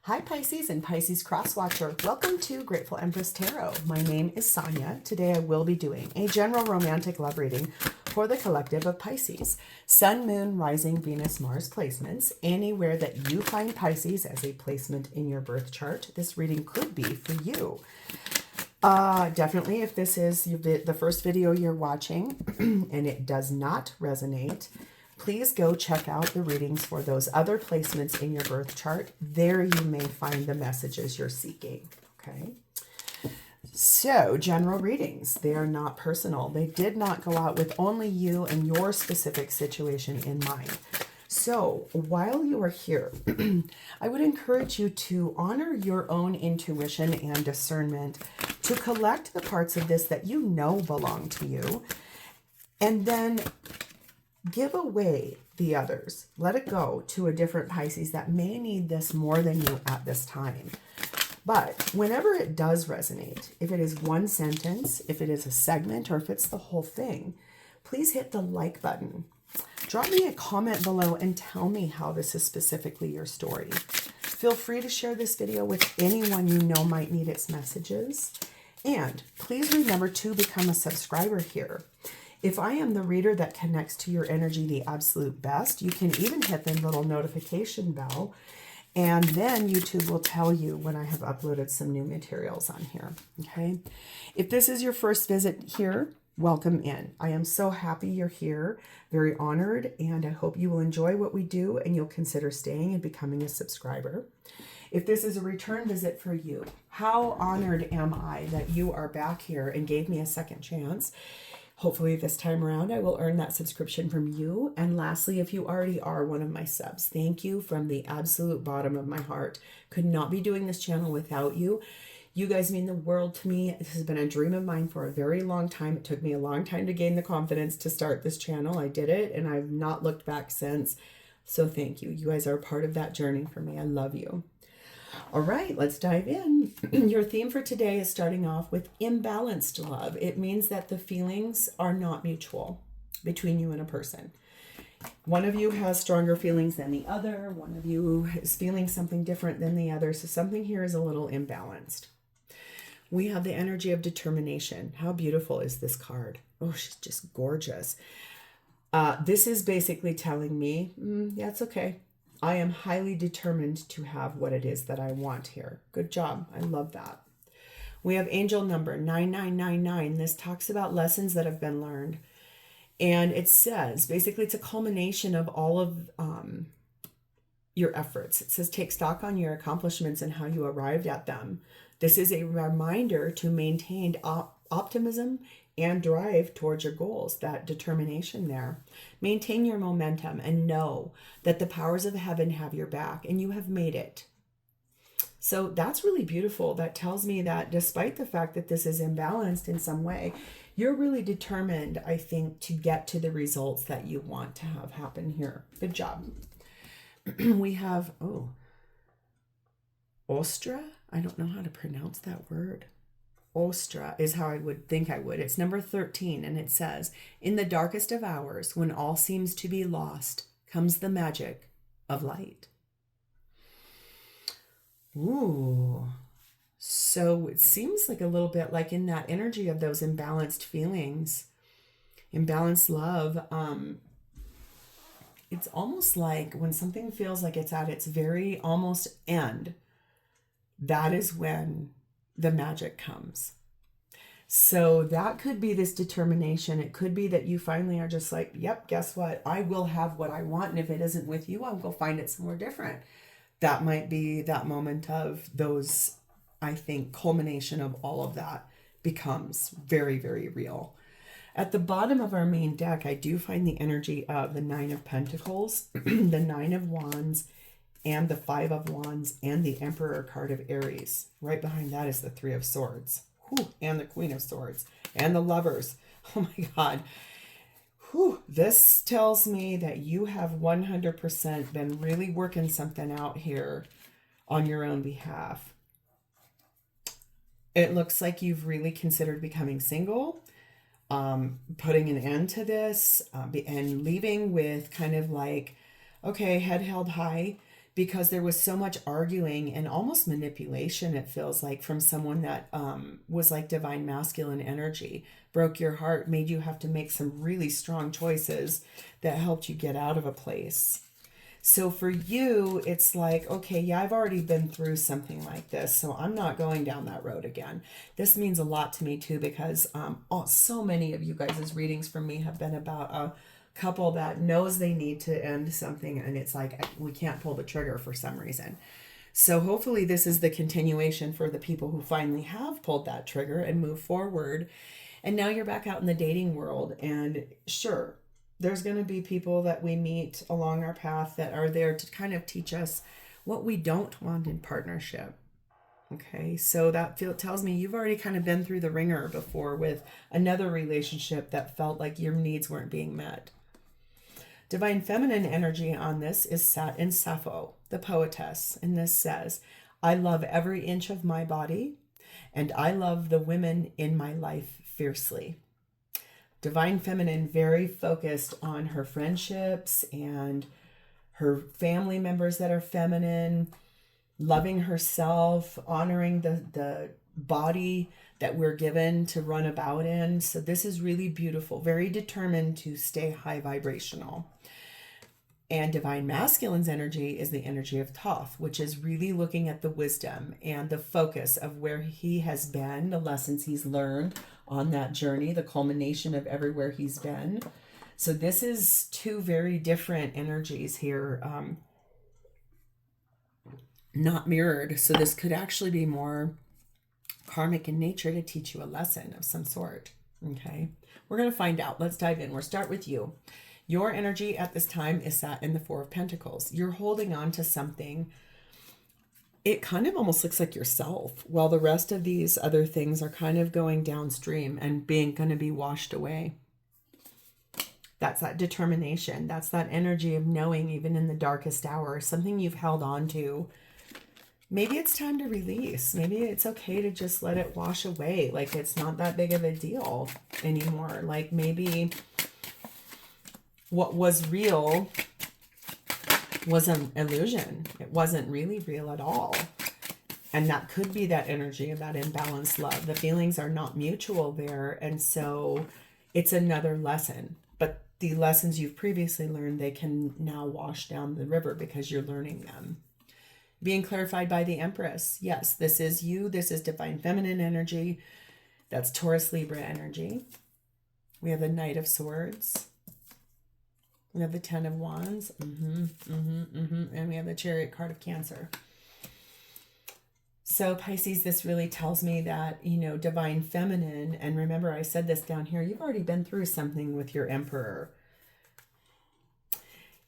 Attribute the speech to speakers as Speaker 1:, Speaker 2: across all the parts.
Speaker 1: Hi Pisces and Pisces Cross Watcher. Welcome to Grateful Empress Tarot. My name is Sonia. Today I will be doing a general romantic love reading for the collective of Pisces. Sun, Moon, Rising, Venus, Mars placements. Anywhere that you find Pisces as a placement in your birth chart, this reading could be for you. Definitely if this is the first video you're watching and it does not resonate, please go check out the readings for those other placements in your birth chart. There you may find the messages you're seeking, okay? So, general readings, they are not personal. They did not go out with only you and your specific situation in mind. So, while you are here, I would encourage you to honor your own intuition and discernment, to collect the parts of this that you know belong to you, and then give away the others. Let it go to a different Pisces that may need this more than you at this time. But whenever it does resonate, if it is one sentence, if it is a segment, or if it's the whole thing, please hit the like button. Drop me a comment below and tell me how this is specifically your story. Feel free to share this video with anyone you know might need its messages. And please remember to become a subscriber here. If I am the reader that connects to your energy the absolute best, you can even hit the little notification bell, and then YouTube will tell you when I have uploaded some new materials on here, okay? If this is your first visit here, welcome in. I am so happy you're here, very honored, and I hope you will enjoy what we do and you'll consider staying and becoming a subscriber. If this is a return visit for you, how honored am I that you are back here and gave me a second chance. Hopefully this time around, I will earn that subscription from you. And lastly, if you already are one of my subs, thank you from the absolute bottom of my heart. Could not be doing this channel without you. You guys mean the world to me. This has been a dream of mine for a very long time. It took me a long time to gain the confidence to start this channel. I did it, and I've not looked back since. So thank you. You guys are a part of that journey for me. I love you. All right, let's dive in. Your theme for today is starting off with imbalanced love. It means that the feelings are not mutual between you and a person. One of you has stronger feelings than the other. One of you is feeling something different than the other. So something here is a little imbalanced. We have the energy of determination. How beautiful is this card? Oh, she's just gorgeous. This is basically telling me, yeah, it's okay. I am highly determined to have what it is that I want here. Good job. I love that. We have angel number 9999. This talks about lessons that have been learned. And it says, basically, it's a culmination of all of your efforts. It says, take stock on your accomplishments and how you arrived at them. This is a reminder to maintain optimism and drive towards your goals, that determination there. Maintain your momentum and know that the powers of heaven have your back and you have made it. So that's really beautiful. That tells me that despite the fact that this is imbalanced in some way, you're really determined, I think, to get to the results that you want to have happen here. Good job. We have, Ostra? I don't know how to pronounce that word. Ostra is how I would think I would. It's number 13, and it says, in the darkest of hours, when all seems to be lost, comes the magic of light. Ooh. So it seems like a little bit like in that energy of those imbalanced feelings, imbalanced love. It's almost like when something feels like it's at its very almost end, that is when the magic comes. So that could be this determination. It could be that you finally are just like, yep, guess what? I will have what I want. And if it isn't with you, I'll go find it somewhere different. That might be that moment of those, I think, culmination of all of that becomes very, very real. At the bottom of our main deck, I do find the energy of the Nine of Pentacles, the Nine of Wands, and the Five of Wands, and the Emperor card of Aries. Right behind that is the Three of Swords. Whew, and the Queen of Swords. And the Lovers. Oh my God. Whew. This tells me that you have 100% been really working something out here on your own behalf. It looks like you've really considered becoming single, putting an end to this, and leaving with kind of like, okay, head held high. because there was so much arguing and almost manipulation, it feels like, from someone that was like divine masculine energy, broke your heart, made you have to make some really strong choices that helped you get out of a place. So for you, it's like, okay, yeah, I've already been through something like this, so I'm not going down that road again. This means a lot to me too, because so many of you guys' readings from me have been about a couple that knows they need to end something, and it's like we can't pull the trigger for some reason. So hopefully this is the continuation for the people who finally have pulled that trigger and moved forward. And now you're back out in the dating world, and sure, there's going to be people that we meet along our path that are there to kind of teach us what we don't want in partnership. Okay, so that tells me you've already kind of been through the ringer before with another relationship that felt like your needs weren't being met. Divine feminine energy on this is sat in Sappho, the poetess, and this says, I love every inch of my body, and I love the women in my life fiercely. Divine feminine, very focused on her friendships and her family members that are feminine, loving herself, honoring the body that we're given to run about in. So this is really beautiful, very determined to stay high vibrational. And divine masculine's energy is the energy of Thoth, which is really looking at the wisdom and the focus of where he has been, the lessons he's learned on that journey, the culmination of everywhere he's been. So this is two very different energies here, not mirrored. So this could actually be more karmic in nature to teach you a lesson of some sort. Okay, we're going to find out. Let's dive in. We'll start with you. Your energy at this time is sat in the Four of Pentacles. You're holding on to something. It kind of almost looks like yourself, while the rest of these other things are kind of going downstream and going to be washed away. That's that determination. That's that energy of knowing, even in the darkest hour, something you've held on to. Maybe it's time to release. Maybe it's okay to just let it wash away. Like it's not that big of a deal anymore. Like maybe what was real was an illusion. It wasn't really real at all. And that could be that energy of that imbalanced love. The feelings are not mutual there. And so it's another lesson. But the lessons you've previously learned, they can now wash down the river because you're learning them. Being clarified by the Empress. Yes, this is you. This is divine feminine energy. That's Taurus Libra energy. We have the Knight of Swords. We have the Ten of Wands. And we have the Chariot card of Cancer. So Pisces, this really tells me that, you know, divine feminine, and remember I said this down here, you've already been through something with your Emperor.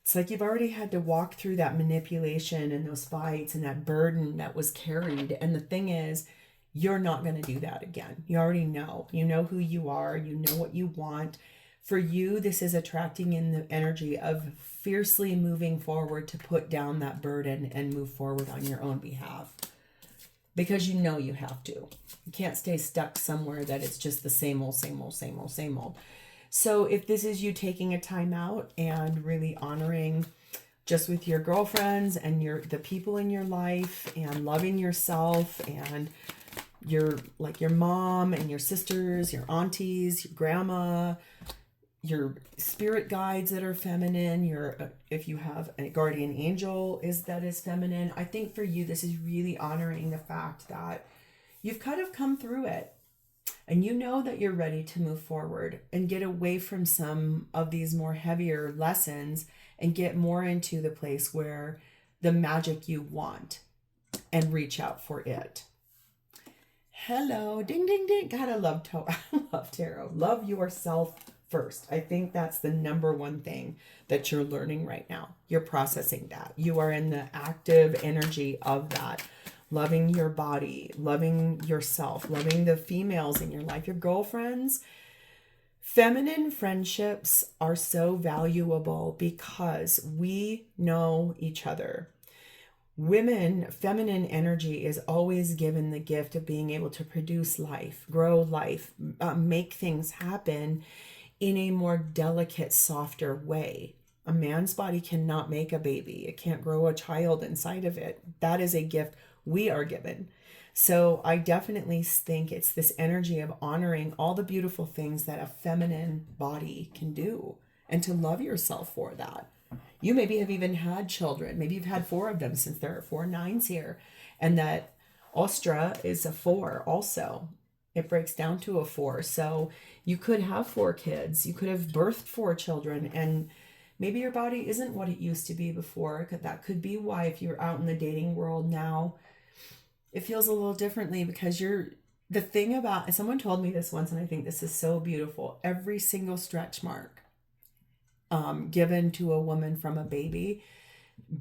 Speaker 1: It's like you've already had to walk through that manipulation and those fights and that burden that was carried. And the thing is, you're not going to do that again. You already know. You know who you are. You know what you want. For you, this is attracting in the energy of fiercely moving forward to put down that burden and move forward on your own behalf. Because you know you have to. You can't stay stuck somewhere that it's just the same old, same old, same old, same old. So if this is you taking a time out and really honoring just with your girlfriends and the people in your life and loving yourself and your mom and your sisters, your aunties, your grandma, your spirit guides that are feminine, if you have a guardian angel that is feminine. I think for you, this is really honoring the fact that you've kind of come through it and you know that you're ready to move forward and get away from some of these more heavier lessons and get more into the place where the magic you want and reach out for it. Hello, ding, ding, ding. God, I love tarot. Love yourself first. I think that's the number one thing that you're learning right now. You're processing that. You are in the active energy of that. Loving your body, loving yourself, loving the females in your life, your girlfriends. Feminine friendships are so valuable because we know each other. Women, feminine energy is always given the gift of being able to produce life, grow life, make things happen in a more delicate, softer way. A man's body cannot make a baby. It can't grow a child inside of it. That is a gift we are given. So I definitely think it's this energy of honoring all the beautiful things that a feminine body can do, and to love yourself for that. You maybe have even had children. Maybe you've had 4 of them, since there are 4 9s here. And that Ostra is a 4 also. It breaks down to a 4. So you could have 4 kids. You could have birthed 4 children. And maybe your body isn't what it used to be before. That could be why, if you're out in the dating world now, it feels a little differently, because the thing about, someone told me this once, and I think this is so beautiful. Every single stretch mark given to a woman from a baby,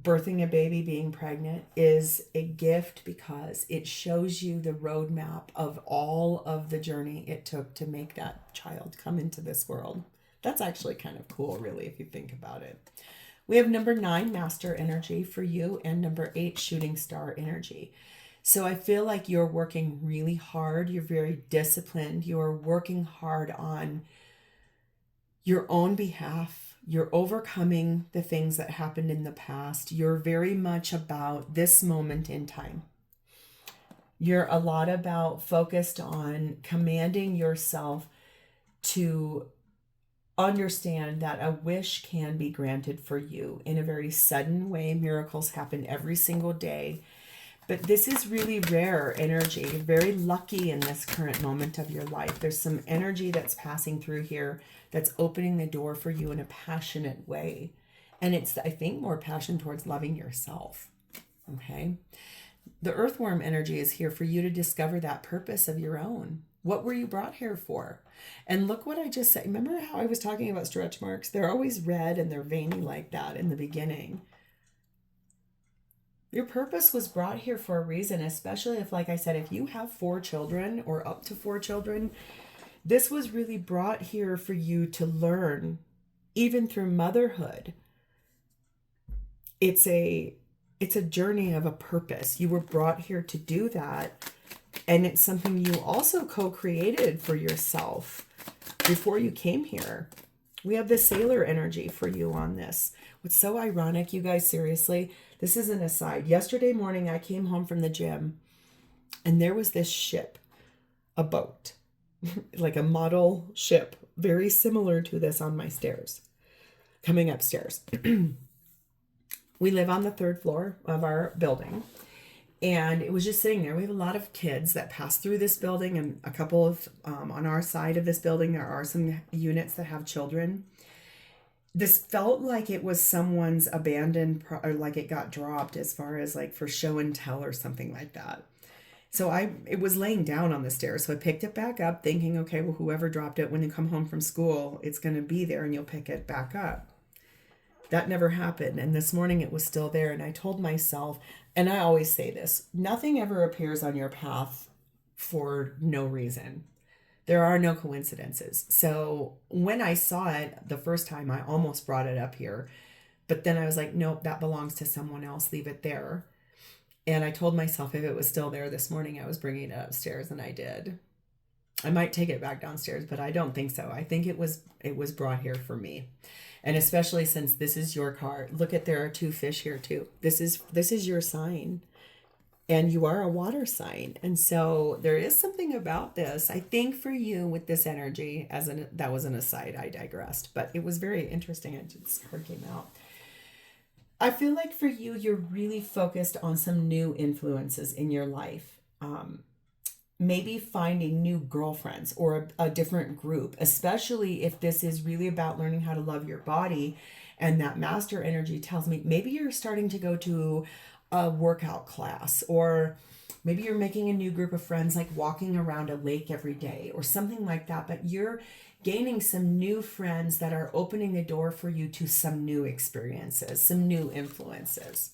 Speaker 1: birthing a baby, being pregnant, is a gift, because it shows you the roadmap of all of the journey it took to make that child come into this world. That's actually kind of cool, really, if you think about it. We have number 9, Master Energy for you, and number 8, Shooting Star Energy. So I feel like you're working really hard. You're very disciplined. You're working hard on your own behalf. You're overcoming the things that happened in the past. You're very much about this moment in time. You're a lot about focused on commanding yourself to understand that a wish can be granted for you in a very sudden way. Miracles happen every single day. But this is really rare energy. You're very lucky in this current moment of your life. There's some energy that's passing through here that's opening the door for you in a passionate way. And it's, I think, more passion towards loving yourself. Okay? The earthworm energy is here for you to discover that purpose of your own. What were you brought here for? And look what I just said. Remember how I was talking about stretch marks? They're always red and they're veiny like that in the beginning. Your purpose was brought here for a reason, especially if, like I said, if you have 4 children or up to 4 children, this was really brought here for you to learn, even through motherhood. It's a journey of a purpose. You were brought here to do that. And it's something you also co-created for yourself before you came here. We have the sailor energy for you on this. What's so ironic, you guys, seriously, this is an aside. Yesterday morning, I came home from the gym, and there was this ship, a boat, like a model ship, very similar to this on my stairs, coming upstairs. We live on the 3rd floor of our building, and it was just sitting there. We have a lot of kids that pass through this building, and a couple of, on our side of this building, there are some units that have children. This felt like it was someone's abandoned, or like it got dropped as far as like for show and tell or something like that. So it was laying down on the stairs. So I picked it back up thinking, okay, well, whoever dropped it, when you come home from school, it's going to be there and you'll pick it back up. That never happened. And this morning it was still there. And I told myself, and I always say this, nothing ever appears on your path for no reason. There are no coincidences. So when I saw it the first time, I almost brought it up here. But then I was like, nope, that belongs to someone else. Leave it there. And I told myself if it was still there this morning, I was bringing it upstairs, and I did. I might take it back downstairs, but I don't think so. I think it was brought here for me. And especially since this is your card. Look at, there are 2 fish here too. This is your sign. And you are a water sign. And so there is something about this, I think, for you with this energy, that was an aside, I digressed, but it was very interesting. This card came out. I feel like for you, you're really focused on some new influences in your life. Maybe finding new girlfriends or a different group, especially if this is really about learning how to love your body. And that master energy tells me maybe you're starting to go to a workout class, or maybe you're making a new group of friends, like walking around a lake every day or something like that. But you're gaining some new friends that are opening the door for you to some new experiences, some new influences.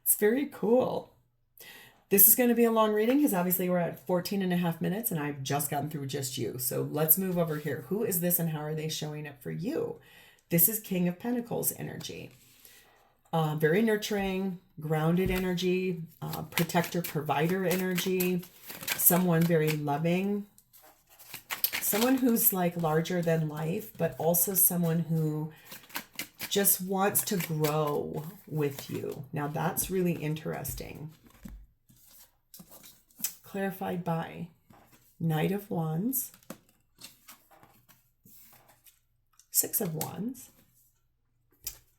Speaker 1: It's very cool. This is going to be a long reading because obviously we're at 14.5 minutes and I've just gotten through just you. So let's move over here. Who is this and how are they showing up for you? This is King of Pentacles energy. Very nurturing, grounded energy, protector, provider energy, someone very loving, someone who's like larger than life, but also someone who just wants to grow with you. Now that's really interesting. Clarified by Knight of Wands, Six of Wands,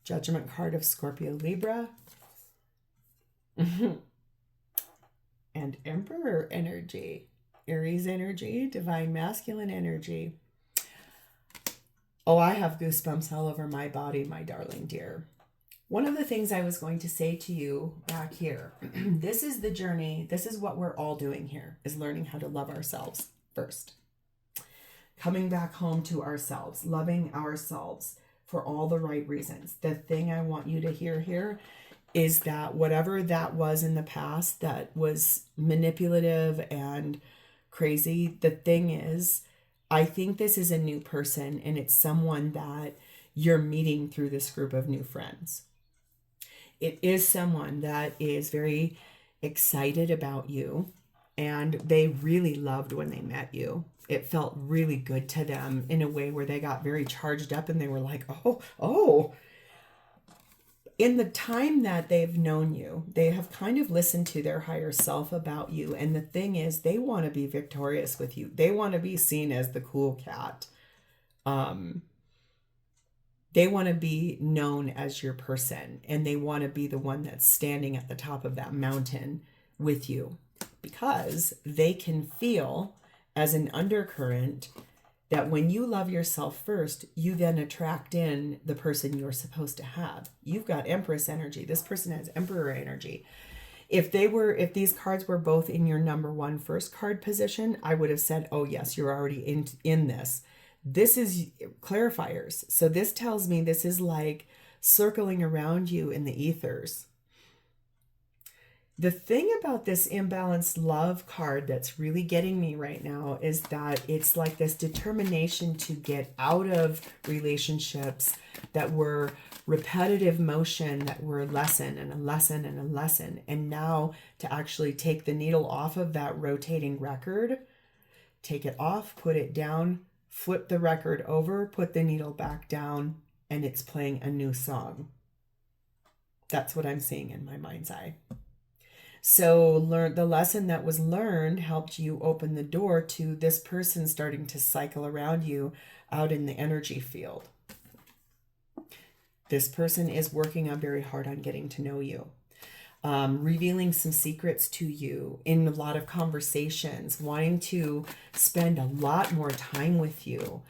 Speaker 1: Judgment card of Scorpio, Libra, and Emperor energy, Aries energy, Divine Masculine energy. Oh, I have goosebumps all over my body, my darling dear. One of the things I was going to say to you back here, this is the journey, this is what we're all doing here, is learning how to love ourselves first. Coming back home to ourselves, loving ourselves for all the right reasons. The thing I want you to hear here is that whatever that was in the past that was manipulative and crazy, the thing is, I think this is a new person, and it's someone that you're meeting through this group of new friends. It is someone that is very excited about you, and they really loved when they met you. It felt really good to them in a way where they got very charged up and they were like, oh. In the time that they've known you, they have kind of listened to their higher self about you. And the thing is, they want to be victorious with you. They want to be seen as the cool cat. They want to be known as your person. And they want to be the one that's standing at the top of that mountain with you. Because they can feel as an undercurrent that when you love yourself first, you then attract in the person you're supposed to have. You've got Empress energy. This person has Emperor energy. If these cards were both in your number one first card position, I would have said, oh yes, you're already in this. This is clarifiers. So this tells me this is like circling around you in the ethers. The thing about this imbalanced love card that's really getting me right now is that it's like this determination to get out of relationships that were repetitive motion, that were a lesson and a lesson and a lesson. And now to actually take the needle off of that rotating record, take it off, put it down, flip the record over, put the needle back down, and it's playing a new song. That's what I'm seeing in my mind's eye. So the lesson that was learned helped you open the door to this person starting to cycle around you out in the energy field. This person is working on very hard on getting to know you, revealing some secrets to you in a lot of conversations, wanting to spend a lot more time with you,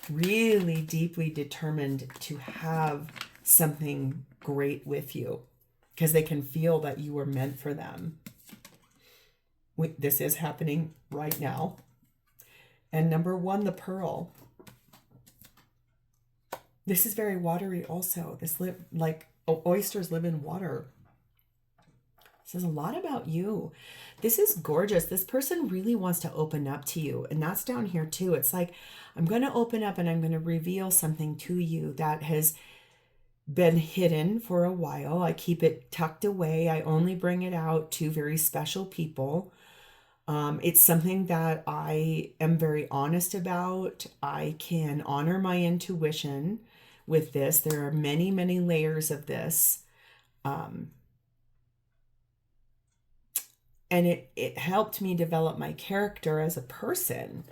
Speaker 1: really deeply determined to have something great with you. Because they can feel that you were meant for them. This is happening right now. And number one, the pearl. This is very watery also. This oysters live in water. This says a lot about you. This is gorgeous. This person really wants to open up to you. And that's down here too. It's like, I'm going to open up and I'm going to reveal something to you that has been hidden for a while. I keep it tucked away. I only bring it out to very special people. It's something that I am very honest about. I can honor my intuition with this. There are many, many layers of this. And it helped me develop my character as a person.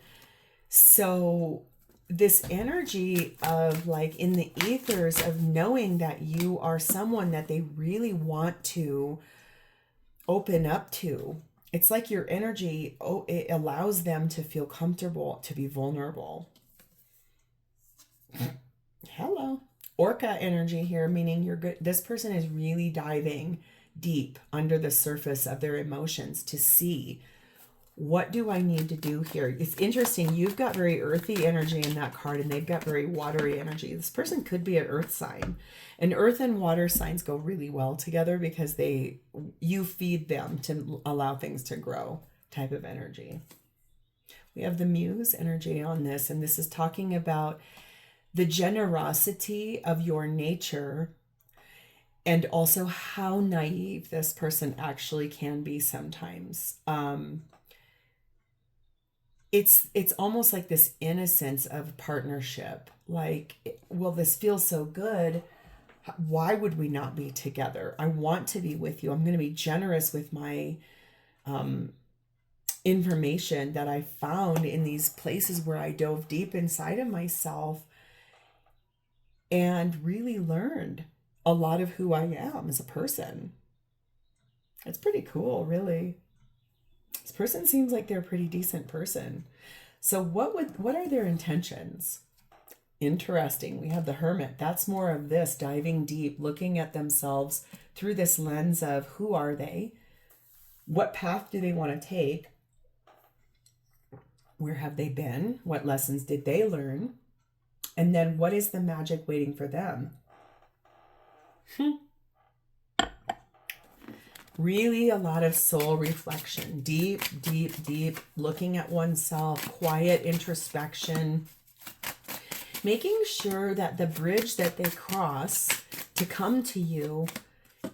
Speaker 1: So this energy of like in the ethers of knowing that you are someone that they really want to open up to. It's like your energy, it allows them to feel comfortable, to be vulnerable. Hello. Orca energy here, meaning you're good. This person is really diving deep under the surface of their emotions to see, what do I need to do here? It's interesting. You've got very earthy energy in that card, and they've got very watery energy. This person could be an earth sign. And earth and water signs go really well together because you feed them to allow things to grow type of energy. We have the muse energy on this, and this is talking about the generosity of your nature and also how naive this person actually can be sometimes. It's almost like this innocence of partnership. like, well, this feels so good. Why would we not be together? I want to be with you. I'm going to be generous with my information that I found in these places where I dove deep inside of myself and really learned a lot of who I am as a person. It's pretty cool, really. This person seems like they're a pretty decent person. So what are their intentions? Interesting. We have the Hermit. That's more of this, diving deep, looking at themselves through this lens of who are they? What path do they want to take? Where have they been? What lessons did they learn? And then what is the magic waiting for them? Really a lot of soul reflection, deep, deep, deep, looking at oneself, quiet introspection, making sure that the bridge that they cross to come to you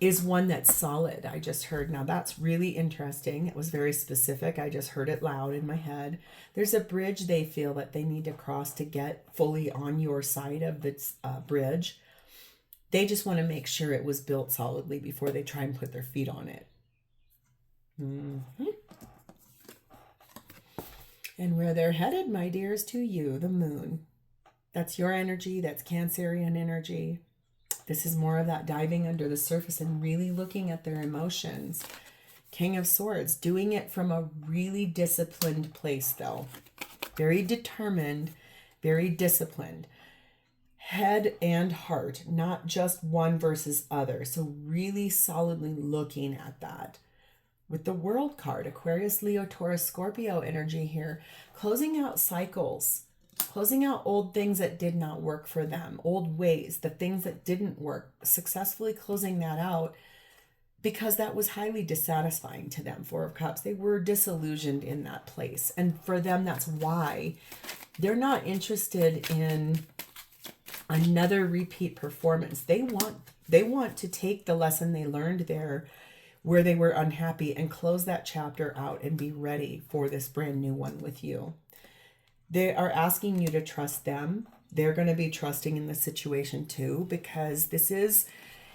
Speaker 1: is one that's solid. I just heard, now that's really interesting. It was very specific. I just heard it loud in my head. There's a bridge they feel that they need to cross to get fully on your side of this bridge. They just want to make sure it was built solidly before they try and put their feet on it. Mm-hmm. And where they're headed, my dear, is to you, the moon. That's your energy. That's Cancerian energy. This is more of that diving under the surface and really looking at their emotions. King of Swords, doing it from a really disciplined place, though. Very determined, very disciplined. Head and heart, not just one versus other. So really solidly looking at that. With the World card, Aquarius, Leo, Taurus, Scorpio energy here, closing out cycles. Closing out old things that did not work for them, old ways, the things that didn't work, successfully closing that out because that was highly dissatisfying to them. Four of Cups, they were disillusioned in that place. And for them, that's why they're not interested in another repeat performance. They want to take the lesson they learned there where they were unhappy and close that chapter out and be ready for this brand new one with you. They are asking you to trust them. They're going to be trusting in the situation too, because this is,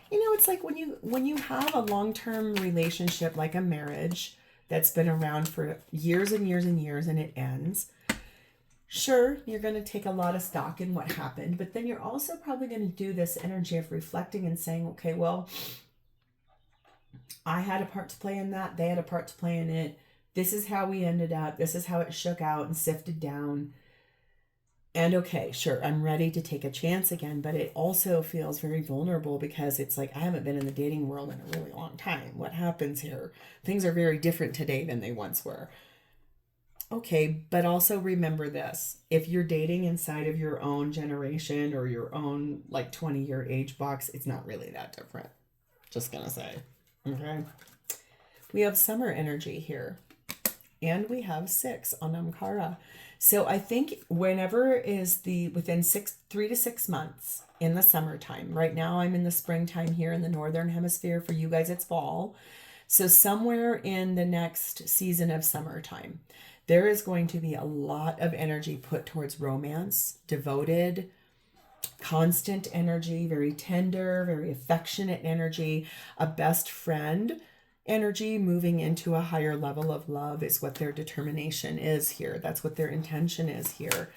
Speaker 1: it's like when you have a long-term relationship like a marriage that's been around for years and years and years and it ends. Sure, you're going to take a lot of stock in what happened, but then you're also probably going to do this energy of reflecting and saying, okay, well, I had a part to play in that. They had a part to play in it. This is how we ended up. This is how it shook out and sifted down. And okay, sure, I'm ready to take a chance again, but it also feels very vulnerable because it's like, I haven't been in the dating world in a really long time. What happens here? Things are very different today than they once were. Okay, but also remember this. If you're dating inside of your own generation or your own 20-year age box, it's not really that different. Just gonna say, okay? We have summer energy here. And we have 6 on Amkara. So I think whenever is within 3 to 6 months in the summertime. Right now I'm in the springtime here in the Northern Hemisphere. For you guys, it's fall. So somewhere in the next season of summertime, there is going to be a lot of energy put towards romance, devoted, constant energy, very tender, very affectionate energy, a best friend energy moving into a higher level of love is what their determination is here. That's what their intention is here.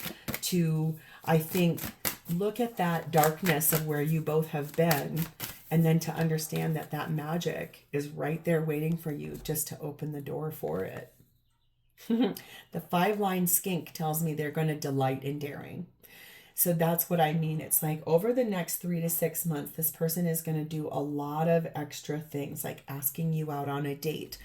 Speaker 1: To, I think, look at that darkness of where you both have been and then to understand that that magic is right there waiting for you just to open the door for it. The 5-line skink tells me they're going to delight in daring. So that's what I mean. It's like over the next 3 to 6 months, this person is going to do a lot of extra things, like asking you out on a date,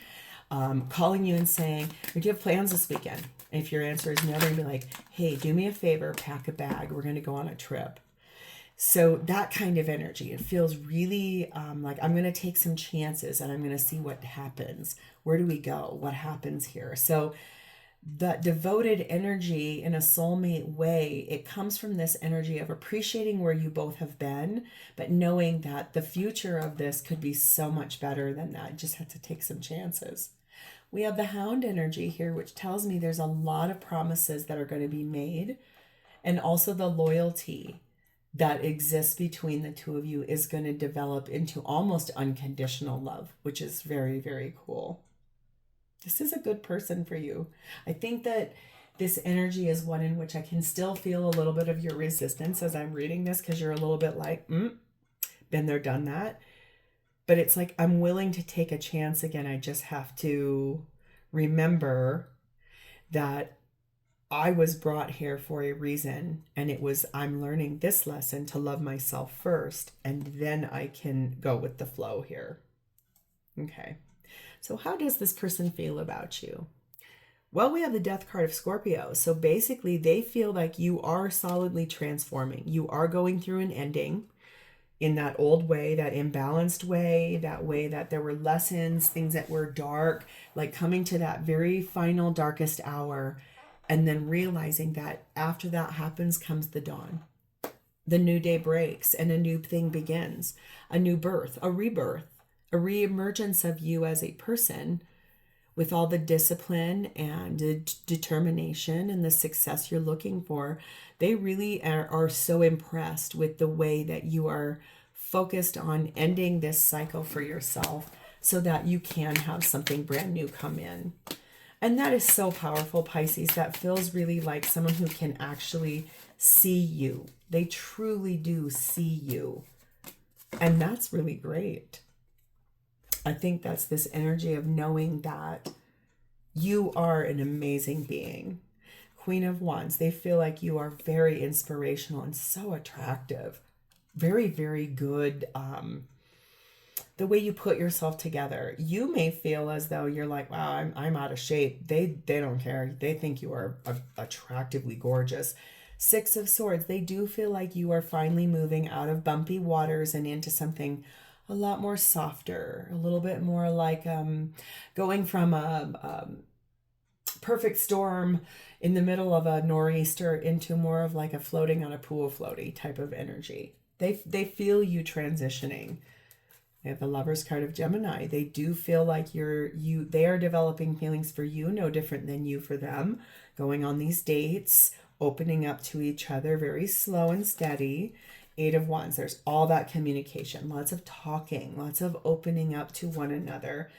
Speaker 1: calling you and saying, do you have plans this weekend? And if your answer is no, they're going to be like, hey, do me a favor, pack a bag. We're going to go on a trip. So that kind of energy, it feels really like I'm going to take some chances and I'm going to see what happens. Where do we go? What happens here? So that devoted energy in a soulmate way, it comes from this energy of appreciating where you both have been, but knowing that the future of this could be so much better than that. You just have to take some chances. We have the Hound energy here, which tells me there's a lot of promises that are going to be made And also the loyalty that exists between the two of you is going to develop into almost unconditional love, which is very, very cool. This is a good person for you. I think that this energy is one in which I can still feel a little bit of your resistance as I'm reading this, because you're a little bit like, been there, done that. But it's like, I'm willing to take a chance again. I just have to remember that I was brought here for a reason, and it was, I'm learning this lesson to love myself first, and then I can go with the flow here. Okay. So how does this person feel about you? Well, we have the Death card of Scorpio. So basically, they feel like you are solidly transforming. You are going through an ending in that old way, that imbalanced way, that way that there were lessons, things that were dark, like coming to that very final darkest hour, and then realizing that after that happens comes the dawn. The new day breaks and a new thing begins, a new birth, a rebirth, a reemergence of you as a person with all the discipline and the determination and the success you're looking for. They really are so impressed with the way that you are focused on ending this cycle for yourself so that you can have something brand new come in. And that is so powerful, Pisces. That feels really like someone who can actually see you. They truly do see you. And that's really great. I think that's this energy of knowing that you are an amazing being. Queen of Wands, they feel like you are very inspirational and so attractive. Very, very good. The way you put yourself together. You may feel as though you're like, wow, I'm out of shape. They don't care. They think you are attractively gorgeous. Six of Swords, they do feel like you are finally moving out of bumpy waters and into something a lot more softer, a little bit more like going from a perfect storm in the middle of a nor'easter into more of like a floating on a pool floaty type of energy. They feel you transitioning. They have the Lover's card of Gemini. They do feel like they are developing feelings for you, no different than you for them, going on these dates, opening up to each other, very slow and steady. Eight of Wands, there's all that communication, lots of talking, lots of opening up to one another.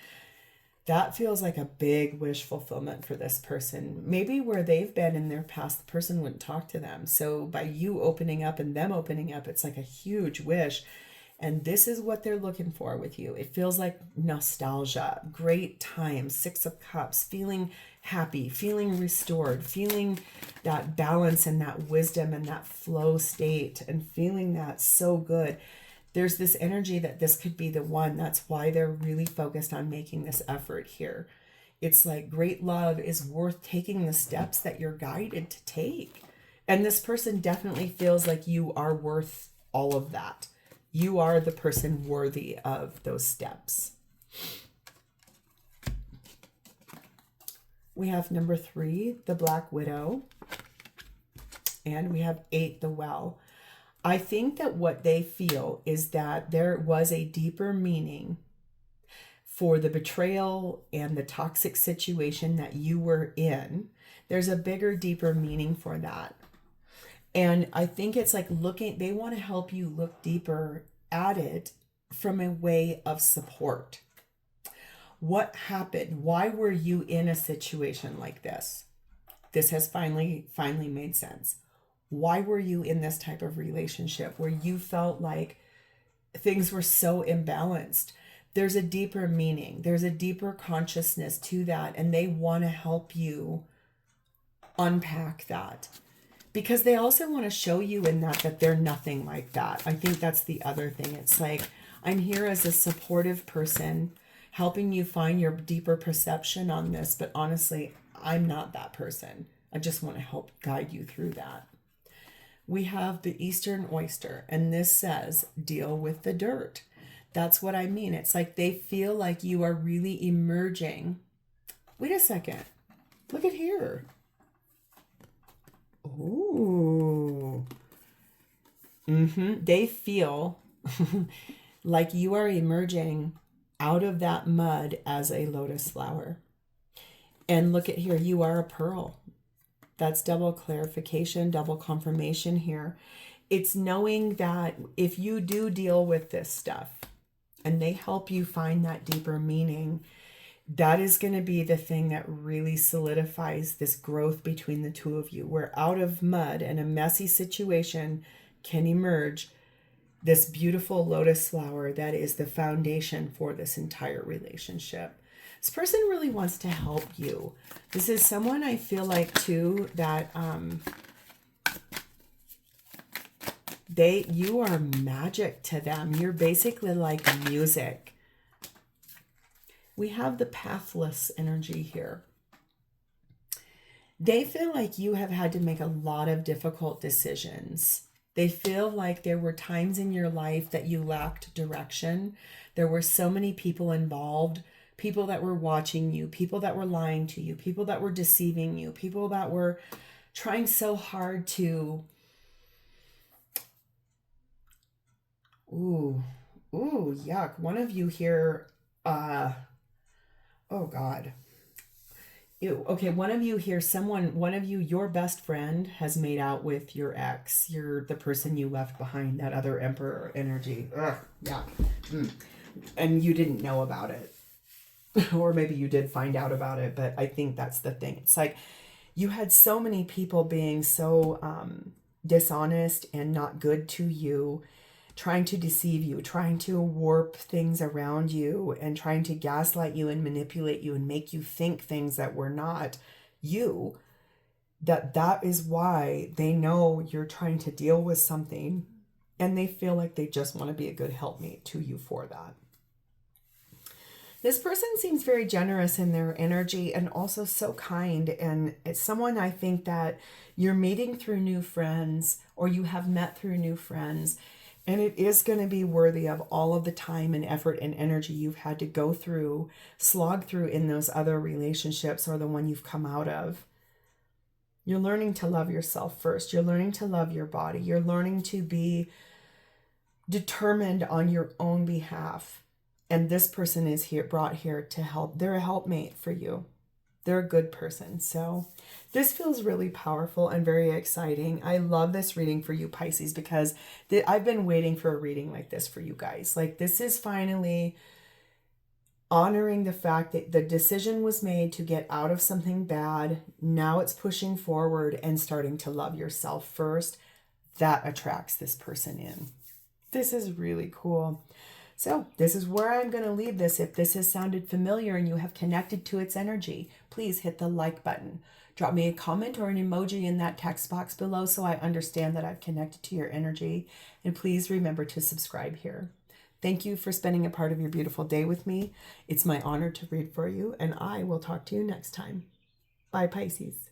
Speaker 1: That feels like a big wish fulfillment for this person. Maybe where they've been in their past, the person wouldn't talk to them. So by you opening up and them opening up, it's like a huge wish. And this is what they're looking for with you. It feels like nostalgia, great times, Six of Cups, feeling happy, feeling restored, feeling that balance and that wisdom and that flow state, and feeling that so good. There's this energy that this could be the one. That's why they're really focused on making this effort here. It's like great love is worth taking the steps that you're guided to take. And this person definitely feels like you are worth all of that. You are the person worthy of those steps. We have number 3, the Black Widow. And we have 8, the Well. I think that what they feel is that there was a deeper meaning for the betrayal and the toxic situation that you were in. There's a bigger, deeper meaning for that. And I think it's like they want to help you look deeper at it from a way of support. What happened? Why were you in a situation like this? This has finally made sense. Why were you in this type of relationship where you felt like things were so imbalanced? There's a deeper meaning. There's a deeper consciousness to that. And they want to help you unpack that. Because they also want to show you in that they're nothing like that. I think that's the other thing. It's like, I'm here as a supportive person, helping you find your deeper perception on this. But honestly, I'm not that person. I just want to help guide you through that. We have the Eastern Oyster, and this says, deal with the dirt. That's what I mean. It's like they feel like you are really emerging. Wait a second. Look at here. Ooh. They feel like you are emerging out of that mud as a lotus flower. And look at here, you are a pearl. That's double clarification, double confirmation here. It's knowing that if you do deal with this stuff and they help you find that deeper meaning, that is going to be the thing that really solidifies this growth between the two of you, where out of mud and a messy situation can emerge this beautiful lotus flower that is the foundation for this entire relationship. This person really wants to help you. This is someone I feel like too that you are magic to them. You're basically like music. We have the pathless energy here. They feel like you have had to make a lot of difficult decisions. They feel like there were times in your life that you lacked direction. There were so many people involved, people that were watching you, people that were lying to you, people that were deceiving you, people that were trying so hard to... Ooh, yuck. One of you here... Oh God. Ew. Okay, one of you here, your best friend has made out with your ex. You're the person you left behind, that other emperor energy. Ugh, yeah. And you didn't know about it. Or maybe you did find out about it, but I think that's the thing. It's like you had so many people being so dishonest and not good to you, trying to deceive you, trying to warp things around you, and trying to gaslight you and manipulate you and make you think things that were not you, that is why they know you're trying to deal with something, and they feel like they just want to be a good helpmate to you for that. This person seems very generous in their energy and also so kind, and it's someone I think that you're meeting through new friends, or you have met through new friends. And it is going to be worthy of all of the time and effort and energy you've had to go through, slog through in those other relationships or the one you've come out of. You're learning to love yourself first. You're learning to love your body. You're learning to be determined on your own behalf. And this person is brought here to help. They're a helpmate for you. They're a good person. So this feels really powerful and very exciting. I love this reading for you, Pisces, because I've been waiting for a reading like this for you guys. Like, this is finally honoring the fact that the decision was made to get out of something bad. Now it's pushing forward and starting to love yourself first. That attracts this person in. This is really cool. So this is where I'm going to leave this. If this has sounded familiar and you have connected to its energy, please hit the like button. Drop me a comment or an emoji in that text box below so I understand that I've connected to your energy. And please remember to subscribe here. Thank you for spending a part of your beautiful day with me. It's my honor to read for you, and I will talk to you next time. Bye, Pisces.